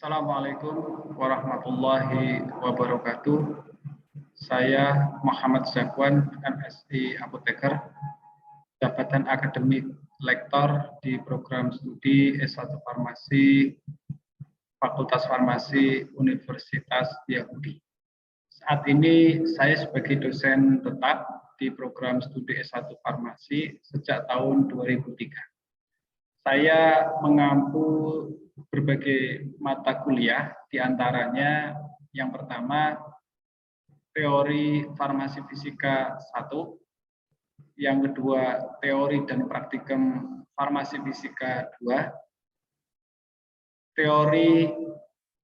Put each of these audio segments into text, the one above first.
Assalamualaikum warahmatullahi wabarakatuh. Saya Muhammad Zakwan, MSI Apoteker, jabatan akademik lektor di program studi S1 Farmasi Fakultas Farmasi Universitas Yahudi. Saat ini saya sebagai dosen tetap di program studi S1 Farmasi sejak tahun 2003. Saya mengampu berbagai mata kuliah, diantaranya yang pertama teori farmasi fisika 1, yang kedua teori dan praktikum farmasi fisika 2, teori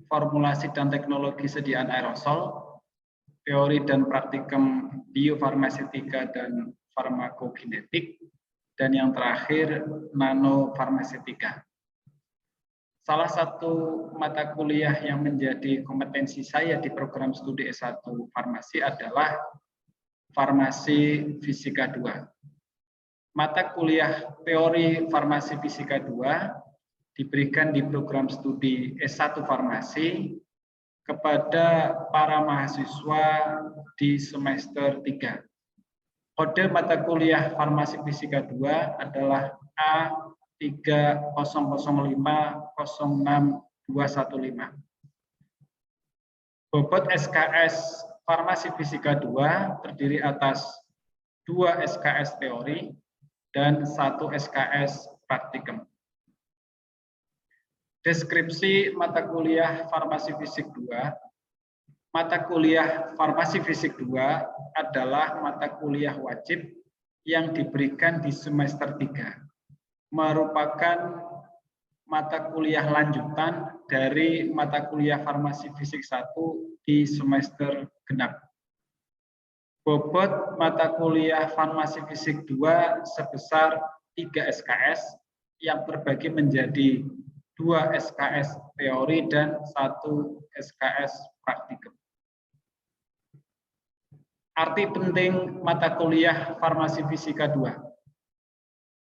formulasi dan teknologi sediaan aerosol, teori dan praktikum biofarmaseutika dan farmakokinetik, dan yang terakhir nanofarmaseutika. Salah satu mata kuliah yang menjadi kompetensi saya di program studi S1 Farmasi adalah Farmasi Fisika 2. Mata kuliah teori Farmasi Fisika 2 diberikan di program studi S1 Farmasi kepada para mahasiswa di semester 3. Kode mata kuliah Farmasi Fisika 2 adalah A3005060215. Bobot SKS Farmasi Fisika 2 terdiri atas 2 SKS teori dan 1 SKS praktikum. Deskripsi mata kuliah Farmasi Fisik 2. Mata kuliah Farmasi Fisik 2 adalah mata kuliah wajib yang diberikan di semester 3. Merupakan mata kuliah lanjutan dari mata kuliah Farmasi Fisik 1 di semester genap. Bobot mata kuliah Farmasi Fisik 2 sebesar 3 SKS yang terbagi menjadi 2 SKS teori dan 1 SKS praktikum. Arti penting mata kuliah Farmasi Fisika 2.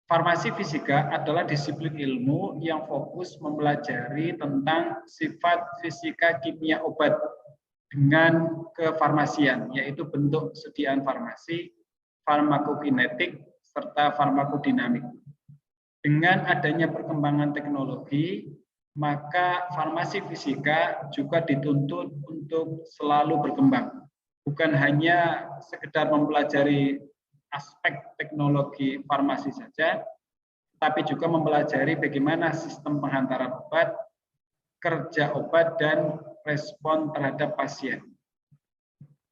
Farmasi fisika adalah disiplin ilmu yang fokus mempelajari tentang sifat fisika kimia obat dengan kefarmasian, yaitu bentuk sediaan farmasi, farmakokinetik, serta farmakodinamik. Dengan adanya perkembangan teknologi, maka farmasi fisika juga dituntut untuk selalu berkembang. Bukan hanya sekedar mempelajari aspek teknologi farmasi saja, tapi juga mempelajari bagaimana sistem penghantaran obat, kerja obat, dan respon terhadap pasien.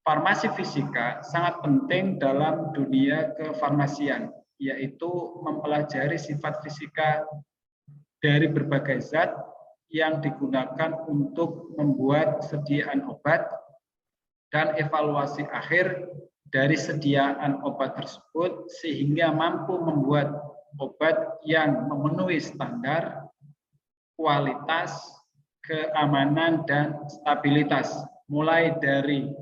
Farmasi fisika sangat penting dalam dunia kefarmasian, yaitu mempelajari sifat fisika dari berbagai zat yang digunakan untuk membuat sediaan obat dan evaluasi akhir dari sediaan obat tersebut sehingga mampu membuat obat yang memenuhi standar, kualitas, keamanan, dan stabilitas mulai dari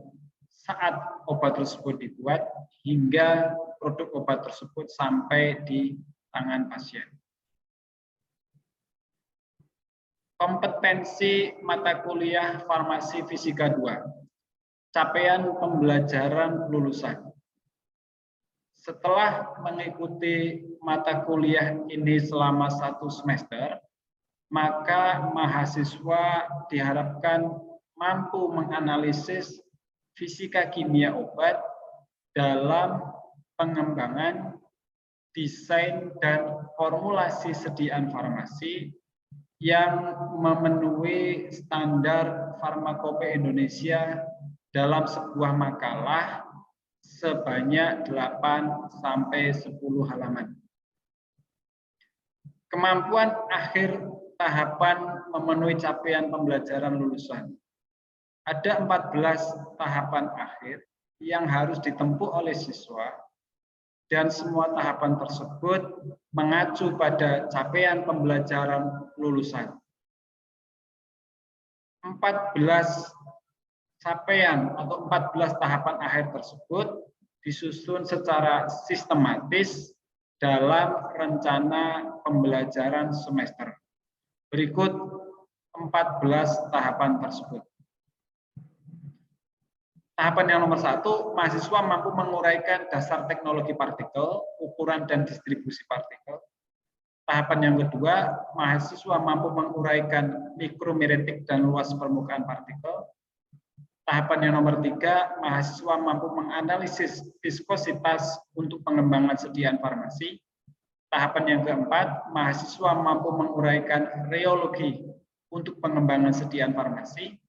saat obat tersebut dibuat hingga produk obat tersebut sampai di tangan pasien. Kompetensi mata kuliah Farmasi Fisika 2. Capaian pembelajaran lulusan. Setelah mengikuti mata kuliah ini selama 1 semester, maka mahasiswa diharapkan mampu menganalisis fisika kimia obat dalam pengembangan, desain, dan formulasi sediaan farmasi yang memenuhi standar Farmakope Indonesia dalam sebuah makalah sebanyak 8-10 halaman. Kemampuan akhir tahapan memenuhi capaian pembelajaran lulusan. Ada 14 tahapan akhir yang harus ditempuh oleh siswa, dan semua tahapan tersebut mengacu pada capaian pembelajaran lulusan. 14 capaian atau 14 tahapan akhir tersebut disusun secara sistematis dalam rencana pembelajaran semester. Berikut 14 tahapan tersebut. Tahapan yang nomor 1, mahasiswa mampu menguraikan dasar teknologi partikel, ukuran dan distribusi partikel. Tahapan yang kedua, mahasiswa mampu menguraikan mikromeretik dan luas permukaan partikel. Tahapan yang nomor 3, mahasiswa mampu menganalisis viskositas untuk pengembangan sediaan farmasi. Tahapan yang keempat, mahasiswa mampu menguraikan reologi untuk pengembangan sediaan farmasi.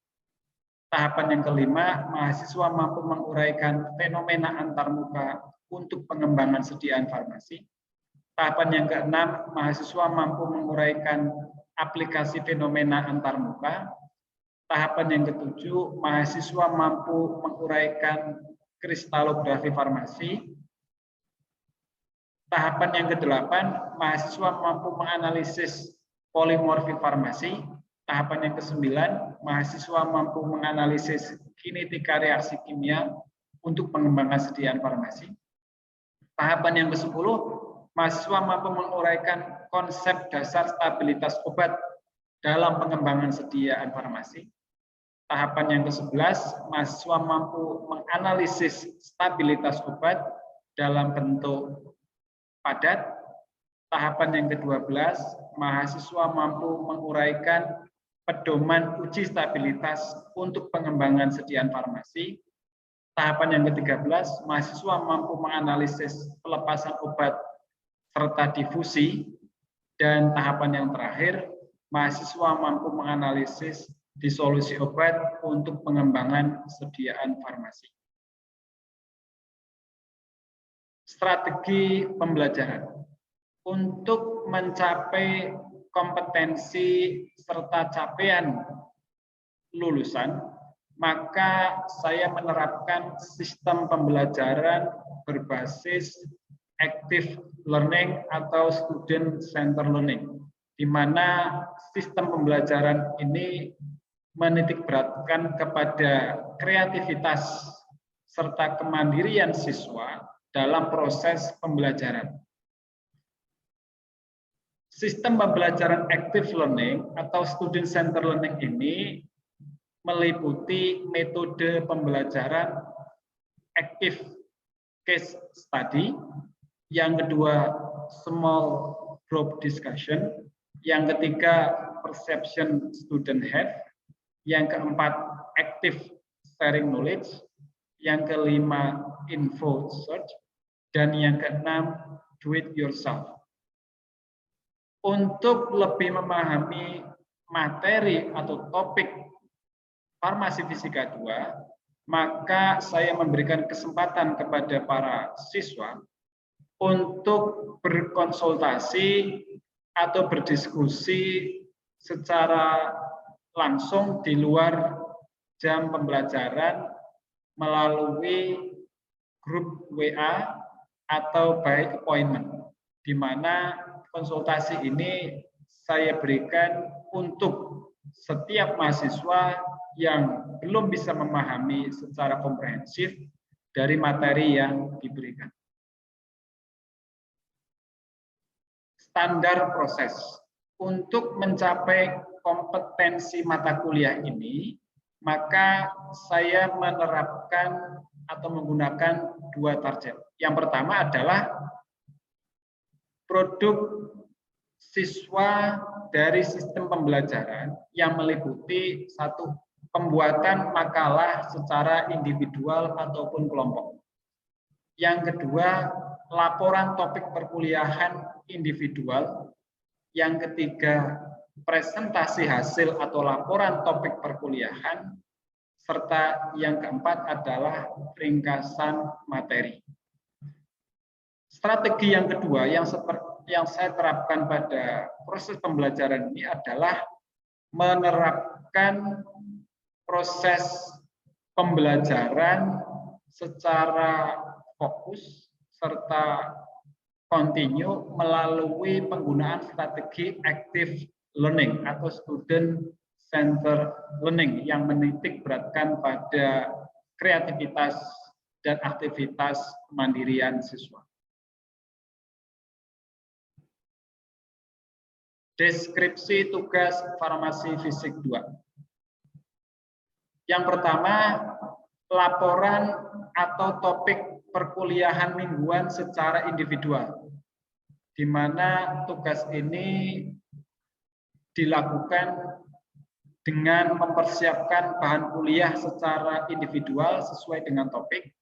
Tahapan yang kelima, mahasiswa mampu menguraikan fenomena antarmuka untuk pengembangan sediaan farmasi. Tahapan yang keenam, mahasiswa mampu menguraikan aplikasi fenomena antarmuka. Tahapan yang ketujuh, mahasiswa mampu menguraikan kristalografi farmasi. Tahapan yang kedelapan, mahasiswa mampu menganalisis polimorfi farmasi. Tahapan yang kesembilan, mahasiswa mampu menganalisis kinetika reaksi kimia untuk pengembangan sediaan farmasi. Tahapan yang ke-10, mahasiswa mampu menguraikan konsep dasar stabilitas obat dalam pengembangan sediaan farmasi. Tahapan yang ke-11, mahasiswa mampu menganalisis stabilitas obat dalam bentuk padat. Tahapan yang ke-12, mahasiswa mampu menguraikan pedoman uji stabilitas untuk pengembangan sediaan farmasi. Tahapan yang ke-13, mahasiswa mampu menganalisis pelepasan obat serta difusi. Dan tahapan yang terakhir, mahasiswa mampu menganalisis disolusi obat untuk pengembangan sediaan farmasi. Strategi pembelajaran. Untuk mencapai kompetensi serta capaian lulusan, maka saya menerapkan sistem pembelajaran berbasis active learning atau student center learning, di mana sistem pembelajaran ini menitikberatkan kepada kreativitas serta kemandirian siswa dalam proses pembelajaran. Sistem pembelajaran active learning atau student center learning ini meliputi metode pembelajaran active case study, yang kedua small group discussion, yang ketiga perception student have, yang keempat active sharing knowledge, yang kelima info search, dan yang keenam do it yourself. Untuk lebih memahami materi atau topik farmasi fisika 2, maka saya memberikan kesempatan kepada para siswa untuk berkonsultasi atau berdiskusi secara langsung di luar jam pembelajaran melalui grup WA atau by appointment, di mana konsultasi ini saya berikan untuk setiap mahasiswa yang belum bisa memahami secara komprehensif dari materi yang diberikan. Standar proses. Untuk mencapai kompetensi mata kuliah ini, maka saya menerapkan atau menggunakan 2 target. Yang pertama adalah produk siswa dari sistem pembelajaran yang meliputi 1, pembuatan makalah secara individual ataupun kelompok. Yang kedua, laporan topik perkuliahan individual. Yang ketiga, presentasi hasil atau laporan topik perkuliahan. Serta yang keempat adalah ringkasan materi. Strategi yang kedua yang saya terapkan pada proses pembelajaran ini adalah menerapkan proses pembelajaran secara fokus serta kontinu melalui penggunaan strategi active learning atau student center learning yang menitikberatkan pada kreativitas dan aktivitas kemandirian siswa. Deskripsi tugas farmasi fisik 2. Yang pertama, laporan atau topik perkuliahan mingguan secara individual, di mana tugas ini dilakukan dengan mempersiapkan bahan kuliah secara individual sesuai dengan topik.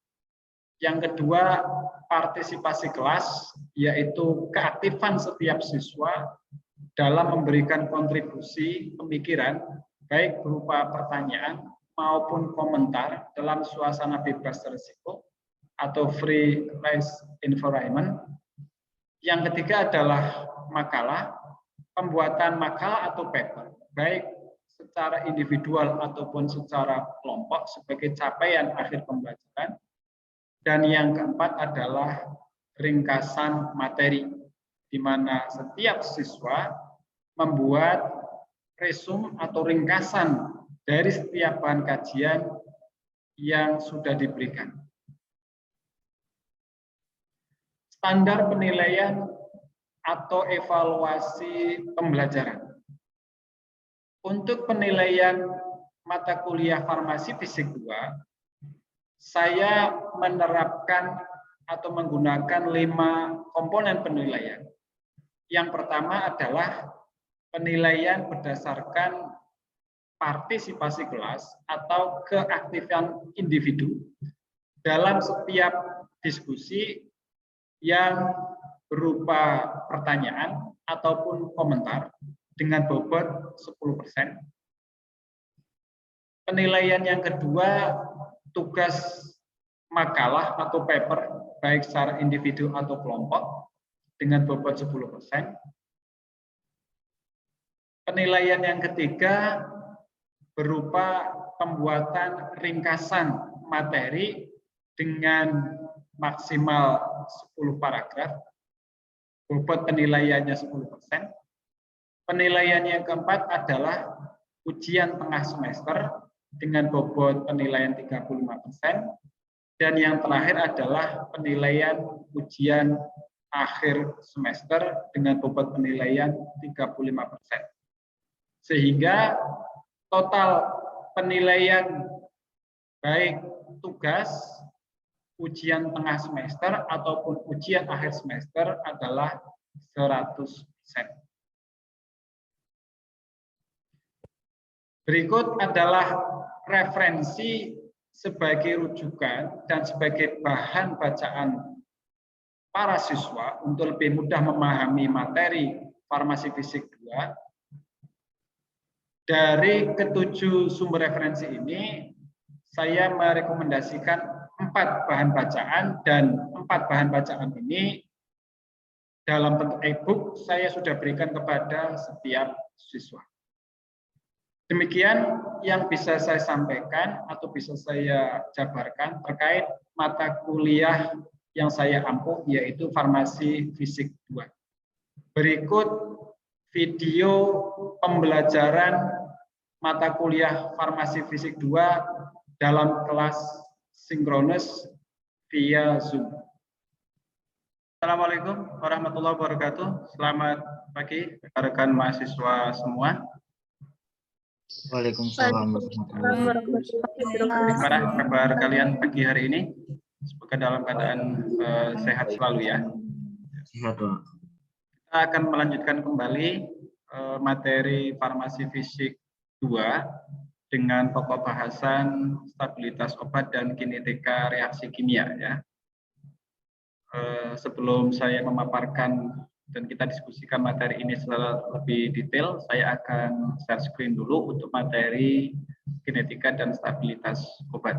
Yang kedua, partisipasi kelas, yaitu keaktifan setiap siswa dalam memberikan kontribusi pemikiran, baik berupa pertanyaan maupun komentar dalam suasana bebas risiko atau free range environment. Yang ketiga adalah makalah, pembuatan makalah atau paper, baik secara individual ataupun secara kelompok sebagai capaian akhir pembelajaran. Dan yang keempat adalah ringkasan materi, di mana setiap siswa membuat resume atau ringkasan dari setiap bahan kajian yang sudah diberikan. Standar penilaian atau evaluasi pembelajaran. Untuk penilaian mata kuliah farmasi fisik 2, saya menerapkan atau menggunakan 5 komponen penilaian. Yang pertama adalah penilaian berdasarkan partisipasi kelas atau keaktifan individu dalam setiap diskusi yang berupa pertanyaan ataupun komentar dengan bobot 10%. Penilaian yang kedua, tugas makalah atau paper baik secara individu atau kelompok dengan bobot 10%. Penilaian yang ketiga berupa pembuatan ringkasan materi dengan maksimal 10 paragraf. Bobot penilaiannya 10%. Penilaian yang keempat adalah ujian tengah semester dengan bobot penilaian 35%. Dan yang terakhir adalah penilaian ujian akhir semester dengan bobot penilaian 35%. Sehingga total penilaian baik tugas, ujian tengah semester ataupun ujian akhir semester adalah 100%. Berikut adalah referensi sebagai rujukan dan sebagai bahan bacaan para siswa untuk lebih mudah memahami materi farmasi fisik 2. Dari ketujuh sumber referensi ini, saya merekomendasikan 4 bahan bacaan, dan 4 bahan bacaan ini dalam bentuk e-book saya sudah berikan kepada setiap siswa. Demikian yang bisa saya sampaikan atau bisa saya jabarkan terkait mata kuliah yang saya ampuh, yaitu farmasi fisik 2. Berikut video pembelajaran mata kuliah farmasi fisik 2 dalam kelas sinkronus via Zoom. Assalamualaikum warahmatullahi wabarakatuh. Selamat pagi rekan mahasiswa semua. Waalaikumsalam warahmatullahi wabarakatuh. Gimana kabar kalian pagi hari ini? Semoga dalam keadaan sehat selalu ya. Sehat, Pak. Kita akan melanjutkan kembali materi farmasi fisik 2 dengan pokok bahasan stabilitas obat dan kinetika reaksi kimia ya. Sebelum saya memaparkan dan kita diskusikan materi ini secara lebih detail, saya akan share screen dulu untuk materi kinetika dan stabilitas obat.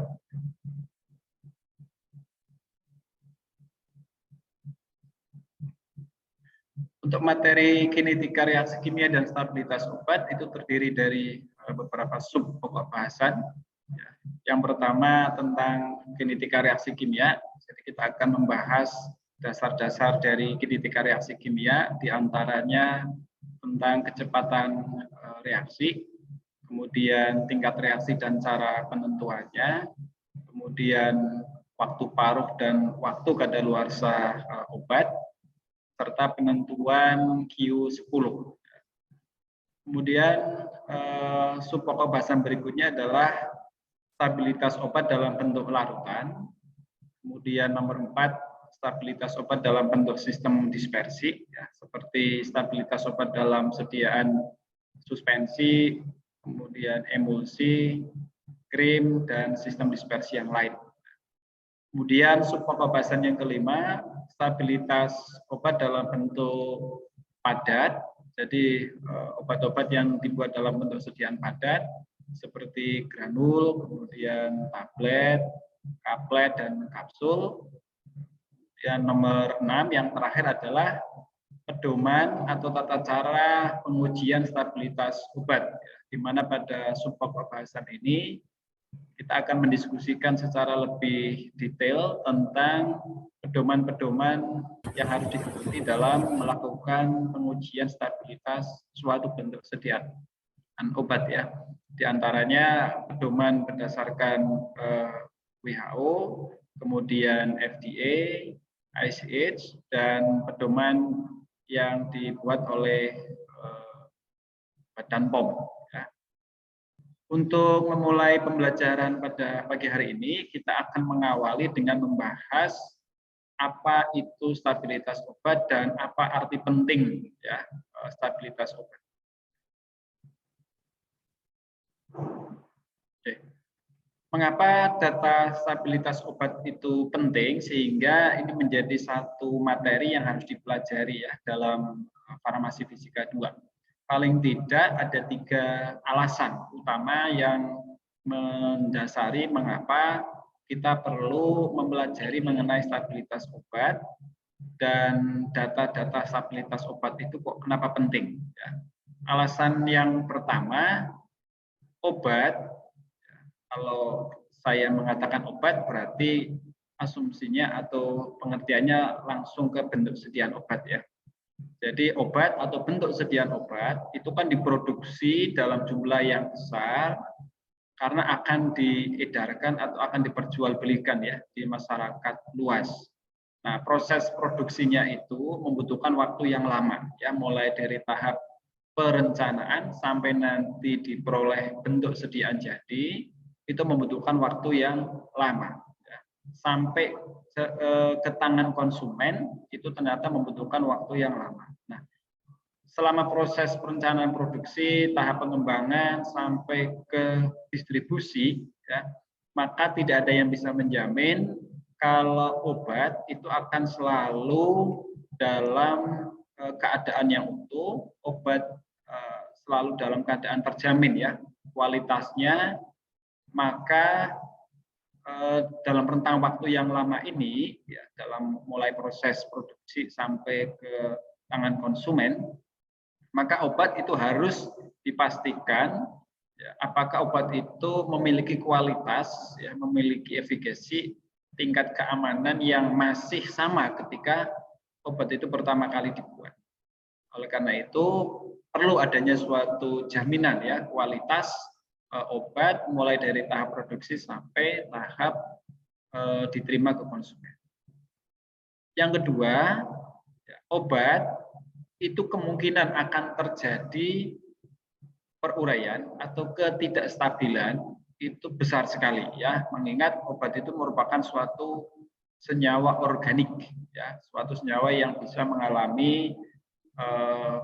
Untuk materi kinetika reaksi kimia dan stabilitas obat itu terdiri dari beberapa sub pokok bahasan. Yang pertama tentang kinetika reaksi kimia. Jadi kita akan membahas dasar-dasar dari kinetika reaksi kimia, diantaranya tentang kecepatan reaksi, kemudian tingkat reaksi dan cara penentuannya, kemudian waktu paruh dan waktu kadaluarsa obat, serta penentuan Q10. Kemudian subpokok bahasan berikutnya adalah stabilitas obat dalam bentuk larutan. Kemudian nomor 4, stabilitas obat dalam bentuk sistem dispersi, ya, seperti stabilitas obat dalam sediaan suspensi, kemudian emulsi, krim, dan sistem dispersi yang lain. Kemudian subpokok bahasan yang kelima, stabilitas obat dalam bentuk padat. Jadi obat-obat yang dibuat dalam bentuk sediaan padat seperti granul, kemudian tablet, kaplet, dan kapsul. Yang nomor 6 yang terakhir adalah pedoman atau tata cara pengujian stabilitas obat, di mana pada subpokok bahasan ini kita akan mendiskusikan secara lebih detail tentang pedoman-pedoman yang harus diikuti dalam melakukan pengujian stabilitas suatu bentuk sediaan obat, ya. Di antaranya pedoman berdasarkan WHO, kemudian FDA, ICH, dan pedoman yang dibuat oleh Badan POM. Untuk memulai pembelajaran pada pagi hari ini, kita akan mengawali dengan membahas apa itu stabilitas obat dan apa arti penting, ya, stabilitas obat. Oke. Mengapa data stabilitas obat itu penting, sehingga ini menjadi satu materi yang harus dipelajari, ya, dalam farmasi fisika 2. Paling tidak ada 3 alasan utama yang mendasari mengapa kita perlu mempelajari mengenai stabilitas obat, dan data-data stabilitas obat itu kok kenapa penting, ya. Alasan yang pertama, obat, kalau saya mengatakan obat berarti asumsinya atau pengertiannya langsung ke bentuk sediaan obat, ya. Jadi obat atau bentuk sediaan obat itu kan diproduksi dalam jumlah yang besar karena akan diedarkan atau akan diperjualbelikan, ya, di masyarakat luas. Nah, proses produksinya itu membutuhkan waktu yang lama, ya, mulai dari tahap perencanaan sampai nanti diperoleh bentuk sediaan jadi, itu membutuhkan waktu yang lama. Sampai ke tangan konsumen itu ternyata membutuhkan waktu yang lama. Nah, selama proses perencanaan produksi, tahap pengembangan sampai ke distribusi, ya, maka tidak ada yang bisa menjamin kalau obat itu akan selalu dalam keadaan yang utuh, obat selalu dalam keadaan terjamin, ya, kualitasnya. Maka dalam rentang waktu yang lama ini, ya, dalam mulai proses produksi sampai ke tangan konsumen, maka obat itu harus dipastikan, ya, apakah obat itu memiliki kualitas, ya, memiliki efikasi, tingkat keamanan yang masih sama ketika obat itu pertama kali dibuat. Oleh karena itu perlu adanya suatu jaminan, ya, kualitas obat mulai dari tahap produksi sampai tahap diterima ke konsumen. Yang kedua, ya, obat itu kemungkinan akan terjadi peruraian atau ketidakstabilan itu besar sekali, ya, mengingat obat itu merupakan suatu senyawa organik, ya, suatu senyawa yang bisa mengalami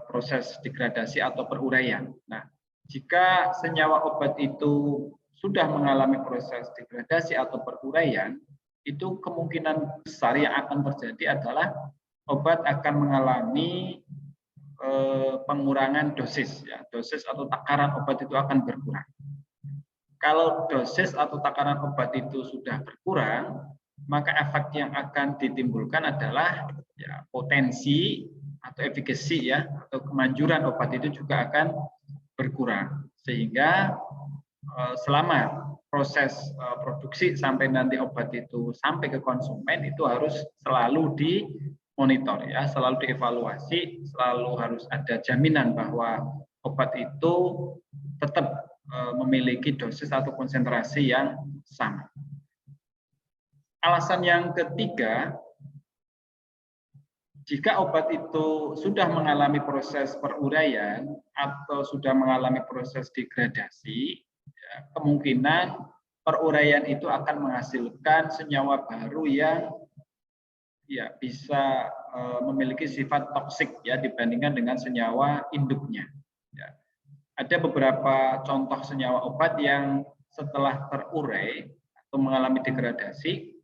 proses degradasi atau peruraian. Nah, jika senyawa obat itu sudah mengalami proses degradasi atau peruraian, itu kemungkinan besar yang akan terjadi adalah obat akan mengalami pengurangan dosis, ya, dosis atau takaran obat itu akan berkurang. Kalau dosis atau takaran obat itu sudah berkurang, maka efek yang akan ditimbulkan adalah, ya, potensi atau efikasi, ya, atau kemanjuran obat itu juga akan berkurang, sehingga selama proses produksi sampai nanti obat itu sampai ke konsumen itu harus selalu dimonitor, ya, selalu dievaluasi, selalu harus ada jaminan bahwa obat itu tetap memiliki dosis atau konsentrasi yang sama. Alasan yang ketiga, Jika obat itu sudah mengalami proses peruraian atau sudah mengalami proses degradasi, ya, kemungkinan peruraian itu akan menghasilkan senyawa baru yang ya bisa memiliki sifat toksik ya dibandingkan dengan senyawa induknya. Ya. Ada beberapa contoh senyawa obat yang setelah terurai atau mengalami degradasi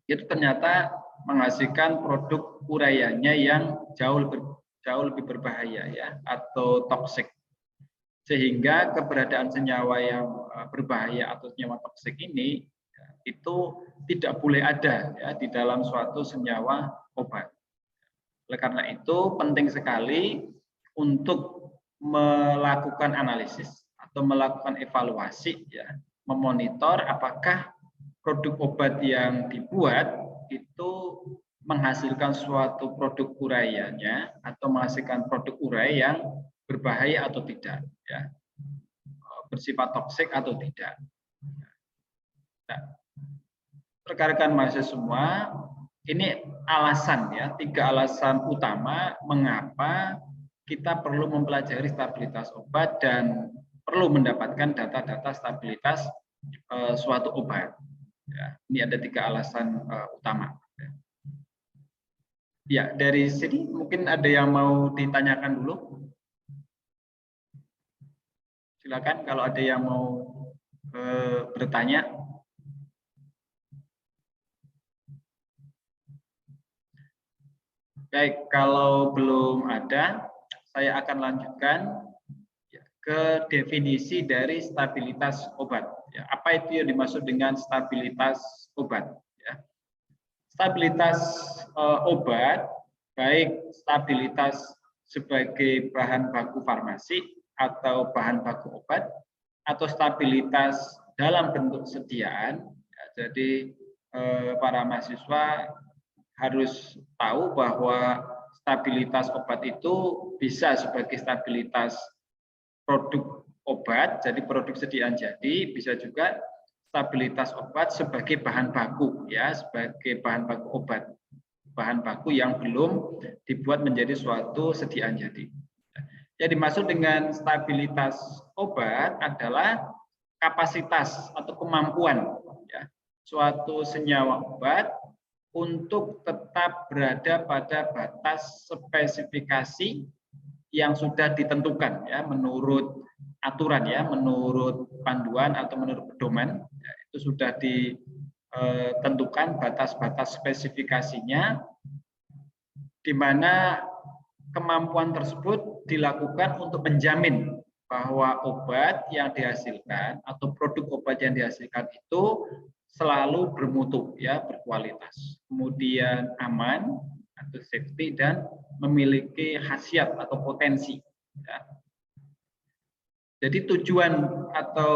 itu ternyata menghasilkan produk uraiannya yang jauh lebih berbahaya ya atau toksik, sehingga keberadaan senyawa yang berbahaya atau senyawa toksik ini itu tidak boleh ada ya di dalam suatu senyawa obat. Oleh karena itu penting sekali untuk melakukan analisis atau melakukan evaluasi ya, memonitor apakah produk obat yang dibuat itu menghasilkan suatu produk uraiannya atau menghasilkan produk urai yang berbahaya atau tidak ya, bersifat toksik atau tidak. Nah, rekan-rekan mahasiswa semua, ini alasan ya, 3 alasan utama mengapa kita perlu mempelajari stabilitas obat dan perlu mendapatkan data-data stabilitas suatu obat. Ya, ini ada 3 alasan utama. Ya, dari sini mungkin ada yang mau ditanyakan dulu. Silakan kalau ada yang mau bertanya. Baik, kalau belum ada, saya akan lanjutkan ke definisi dari stabilitas obat. Ya, apa itu yang dimaksud dengan stabilitas obat? Ya. Stabilitas obat, baik stabilitas sebagai bahan baku farmasi atau bahan baku obat, atau stabilitas dalam bentuk sediaan. Ya, jadi para mahasiswa harus tahu bahwa stabilitas obat itu bisa sebagai stabilitas produk obat, jadi produk sediaan jadi, bisa juga stabilitas obat sebagai bahan baku ya, sebagai bahan baku obat, bahan baku yang belum dibuat menjadi suatu sediaan jadi. Yang dimaksud dengan stabilitas obat adalah kapasitas atau kemampuan ya, suatu senyawa obat untuk tetap berada pada batas spesifikasi yang sudah ditentukan ya menurut aturan ya, menurut panduan atau menurut pedoman ya, itu sudah ditentukan batas-batas spesifikasinya, di mana kemampuan tersebut dilakukan untuk menjamin bahwa obat yang dihasilkan atau produk obat yang dihasilkan itu selalu bermutu ya, berkualitas, kemudian aman atau safety, dan memiliki khasiat atau potensi ya. Jadi tujuan atau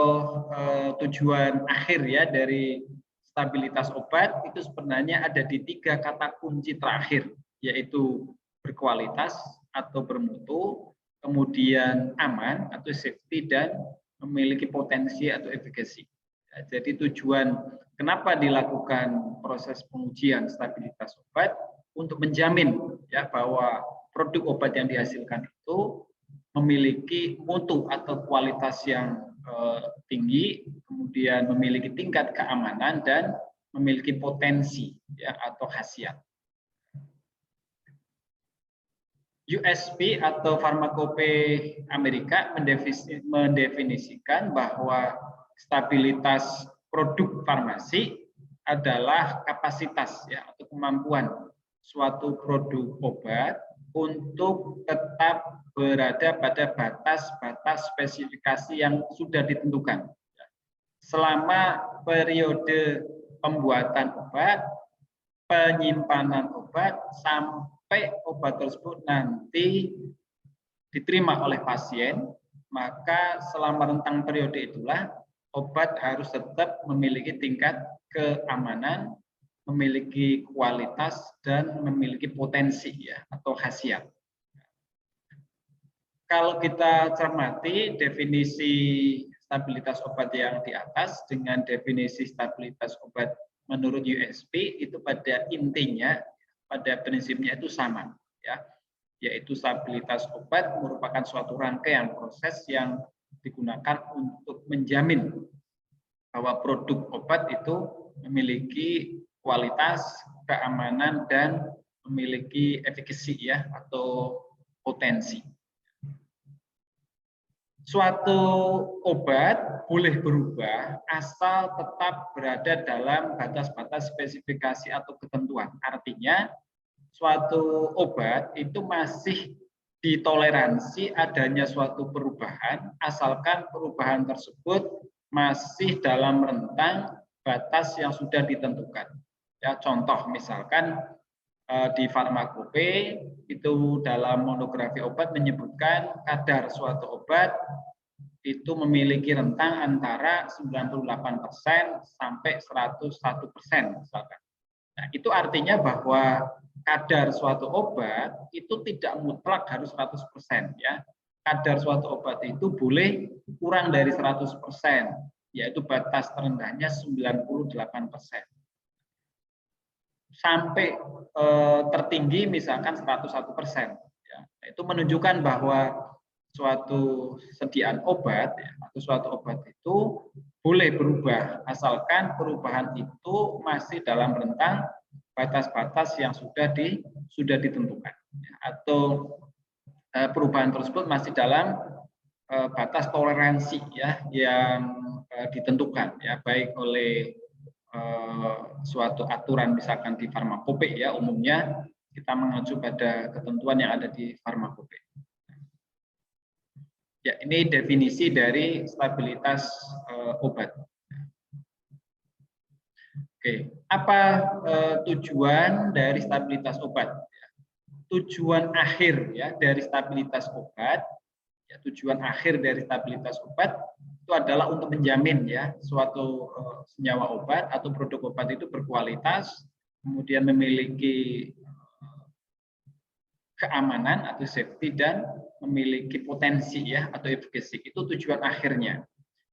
tujuan akhir ya dari stabilitas obat itu sebenarnya ada di 3 kata kunci terakhir, yaitu berkualitas atau bermutu, kemudian aman atau safety, dan memiliki potensi atau efikasi. Ya, jadi tujuan kenapa dilakukan proses pengujian stabilitas obat untuk menjamin ya bahwa produk obat yang dihasilkan itu memiliki mutu atau kualitas yang tinggi, kemudian memiliki tingkat keamanan dan memiliki potensi ya atau khasiat. USP atau Farmakope Amerika mendefinisikan bahwa stabilitas produk farmasi adalah kapasitas ya atau kemampuan suatu produk obat untuk tetap berada pada batas-batas spesifikasi yang sudah ditentukan selama periode pembuatan obat, penyimpanan obat, sampai obat tersebut nanti diterima oleh pasien. Maka selama rentang periode itulah obat harus tetap memiliki tingkat keamanan, memiliki kualitas, dan memiliki potensi ya atau khasiat. Kalau kita cermati definisi stabilitas obat yang di atas dengan definisi stabilitas obat menurut USP, itu pada intinya pada prinsipnya itu sama, ya, yaitu stabilitas obat merupakan suatu rangkaian proses yang digunakan untuk menjamin bahwa produk obat itu memiliki kualitas, keamanan, dan memiliki efikasi, ya, atau potensi. Suatu obat boleh berubah asal tetap berada dalam batas-batas spesifikasi atau ketentuan. Artinya, suatu obat itu masih ditoleransi adanya suatu perubahan asalkan perubahan tersebut masih dalam rentang batas yang sudah ditentukan. Ya, contoh misalkan di farmakope itu dalam monografi obat menyebutkan kadar suatu obat itu memiliki rentang antara 98% sampai 101% misalkan. Nah, itu artinya bahwa kadar suatu obat itu tidak mutlak harus 100%, ya. Kadar suatu obat itu boleh kurang dari 100%, yaitu batas terendahnya 98%. Sampai tertinggi misalkan 101%. Ya. Itu menunjukkan bahwa suatu sediaan obat, ya, atau suatu obat itu boleh berubah asalkan perubahan itu masih dalam rentang batas-batas yang sudah ditentukan, ya, atau perubahan tersebut masih dalam batas toleransi, ya, yang ditentukan, ya, baik oleh suatu aturan misalkan di farmakope, ya, umumnya kita mengacu pada ketentuan yang ada di farmakope. Ya, ini definisi dari stabilitas obat. Oke, apa tujuan dari stabilitas obat? Tujuan akhir, ya, dari stabilitas obat, ya, tujuan akhir dari stabilitas obat itu adalah untuk menjamin, ya, suatu senyawa obat atau produk obat itu berkualitas, kemudian memiliki keamanan atau safety, dan memiliki potensi, ya, atau efikasi. Itu tujuan akhirnya.